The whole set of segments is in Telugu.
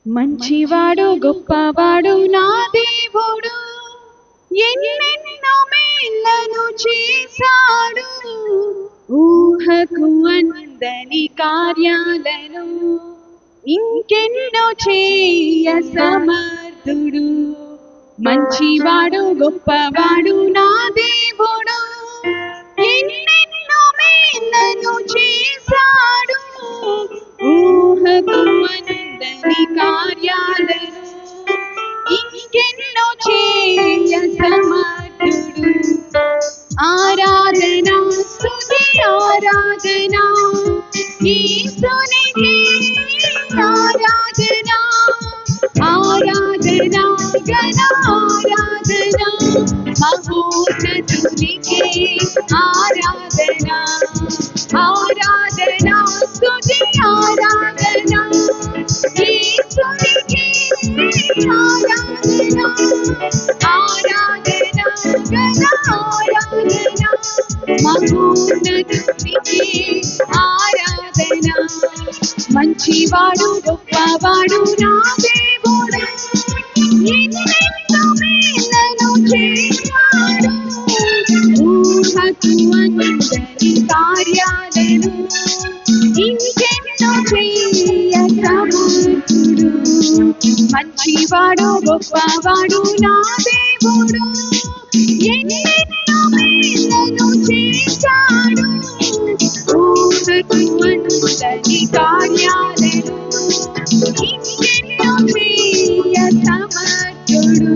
మంచివాడు గొప్పవాడు నా దేవుడు, ఎన్నెన్నో మేళ్లను చేశాడు. ఊహకు అందని కార్యాలను ఇంకెన్నో చేయ సమర్థుడు. మంచివాడు గొప్పవాడు నా దేవుడు, ఎన్నెన్నో మేళ్లను చేశాడు. ఊహకు అందని కార్యాలను ఇంకెన్నో చేయ సమర్థుడు. ఆరాధన స్తుతి ఆరాధన యేసునికే, ఆరాధన ఆరాధన ఘన ఆరాధన మహోన్నతునికే, ఆరాధన ఆరాధన స్తుతి ఆరాధన యేసునికే, ఆరాధన ఆరాధన ఘన ఆరాధన మహోన్నతునికే, ఆరాధన. మంచివాడు గొప్పవాడు నా దేవుడు, ఎన్నెన్నో మేళ్లను చేశాడు. ఊహకు అందని కార్యాలను ఇంకెన్నో చేయ సమర్థుడు. మంచివాడు గొప్పవాడు నా దేవుడు, ఎన్నెన్నో మేళ్లను చేశాడు. ఊహకు అందని కార్యాలను ఇంకెన్నో చేయ సమర్థుడు.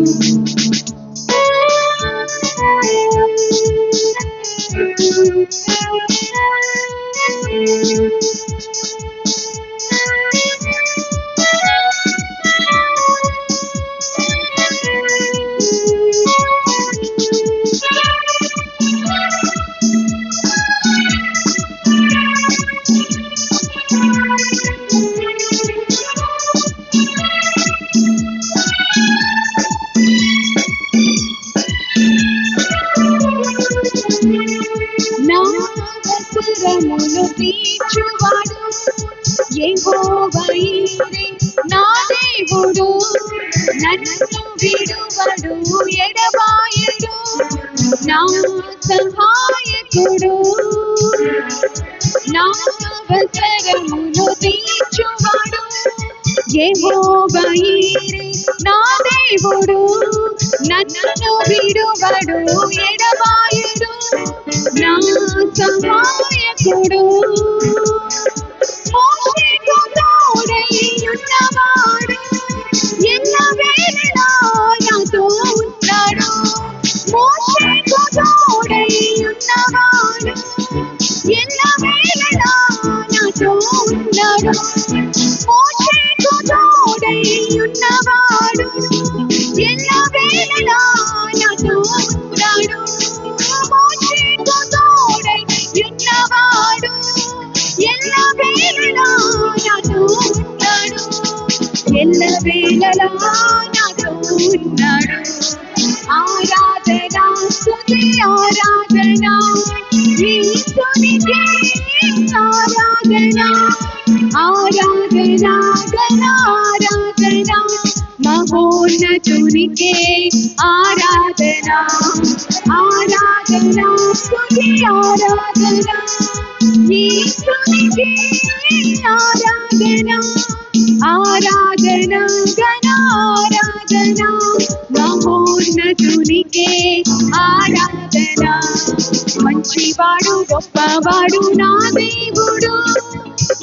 నా అవసరమును తీర్చువాడు యెహోవా ఈరే నా దేవుడు, నన్ను విడువడు ఎడబాయడు నా సహాయకుడు. నా అవసరమును తీర్చువాడు యెహోవా ఈరే నా దేవుడు, నన్ను విడువడు ఎడబాయడు నా సహాయకుడు. మోషేకు తోడై ఉన్నవాడు ఎల్లవేళలా నాతో ఉన్నాడు. మోషేకు తోడై ఉన్నవాడు ఎల్లవేళలా నాతో ఉన్నాడు. మోషేకు తోడై ఉన్నవాడు ఎల్లవేళలా నాతో ఉన్నాడు. మోషేకు తోడై ఉన్నవాడు ఎల్లవేళలా నాతో ఉన్నాడు. ఎల్లవేళలా నాతో ఉన్నాడు. ఆరాధన స్తుతి ఆరాధన యేసునికే, ఆరాధన ఆరాధన ఘన ఆరాధన మహోన్నతునికే, ఆరాధన ఆరాధన స్తుతి ఆరాధన యేసునికే, ఆరాధన ఆరాధన ఘన ఆరాధన మహోన్నతునికే, ఆరాధన. మంచివాడు గొప్పవాడు నా దేవుడు,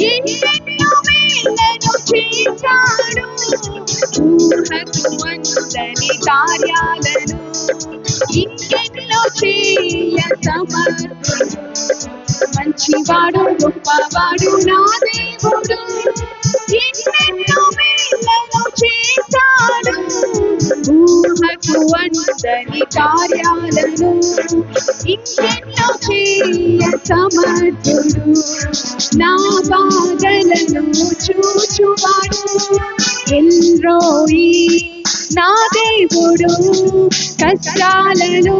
ఎన్నెన్నో మేళ్లను చేశాడు. ఊహకు అందని కార్యాలను ఇంకెన్నో చేయ సమర్థుడు. మంచివాడు గొప్పవాడు నా దేవుడు, ఎన్నెన్నో మేళ్లను చేశాడు. ఊహకు అందని కార్యాలను ఇంకెన్నో చేయ సమర్థుడు. నా బాధలను చూచువాడు ఎల్రోయి నా దేవుడు, కష్టాలను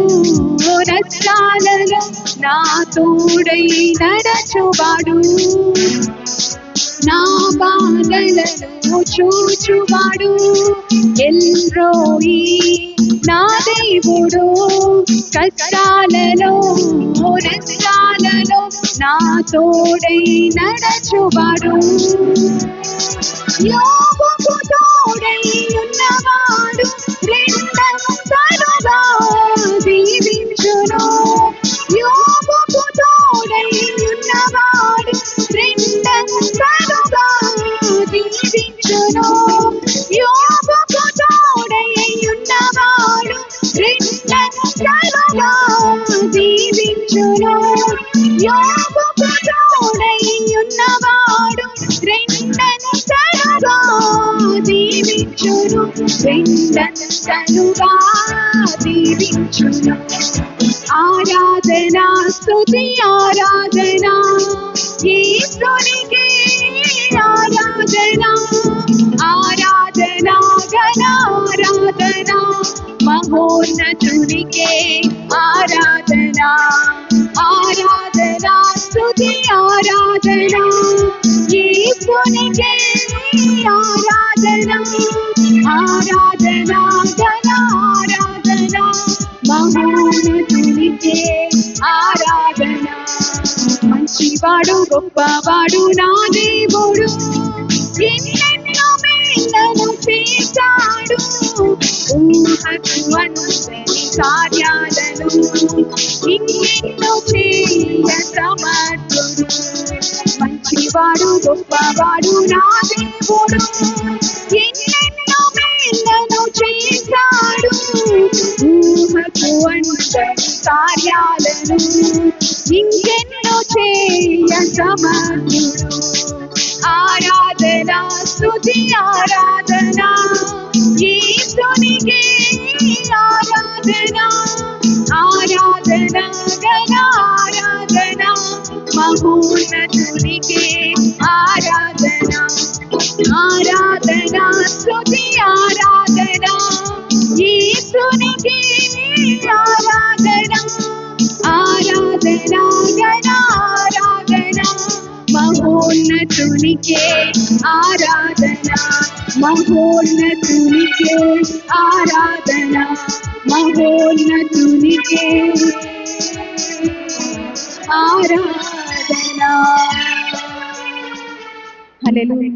నష్టాలను నా తోడై నడచువాడు. నా బాధలను చూచువాడు ఎల్రోయి నా దేవుడు కష్టాలలో నష్టాలలో నా తోడై నడచువాడు యోబుకు తోడై ఉన్నవాడు రెండంతలుగా దీవించును యోబుకు తోడై ఉన్నవాడు రెండంతలుగా దీవించును యోబుకు తోడై ఉన్నవాడు రెండంతలుగా దీవించును యోబుకు తోడై ఉన్నవాడు రెండంతలుగా దీవించును రెండంతలుగా దీవించును ఆరాధనా స్తుతి ఆరాధనా యేసునికే ఆరాధనా ఆరాధనా ఘన ఆరాధనా మహోన్నతునికే ఆరాధనా ఆరాధనా స్తుతి ఆరాధనా యేసునికే ఆరాధనా ఆరాధనా ఘన ఆరాధనా మహోన్నతునికే ఆరాధనా మంచివాడు గొప్పవాడు నా దేవుడు ఎన్నెన్నో మేళ్లను చేశాడు ఊహకు అందని కార్యాలను ఇంకెన్నో చేయ సమర్థుడు మంచివాడు గొప్పవాడు నా దేవుడు ఎన్నెన్నో మేళ్లను చేశాడు ఊహకు అందని కార్యాలను ఇంకెన్నో చేయ సమర్థుడు ఆరాధనా స్తుతి ఆరాధనా యేసునికే ఆరాధనా ఆరాధనా ఘన ఆరాధనా మహోన్నతునికే ఆరాధనా ఆరాధనా స్తుతి ఆరాధనా యేసునికే ఆరాధనా ఆరాధనా ఘన ఆరాధనా మహోన్నతునికే ఆరాధనా మహోన్నతునికే ఆరాధనా మహోన్నతునికే ఆరాధనా హల్లెలూయా.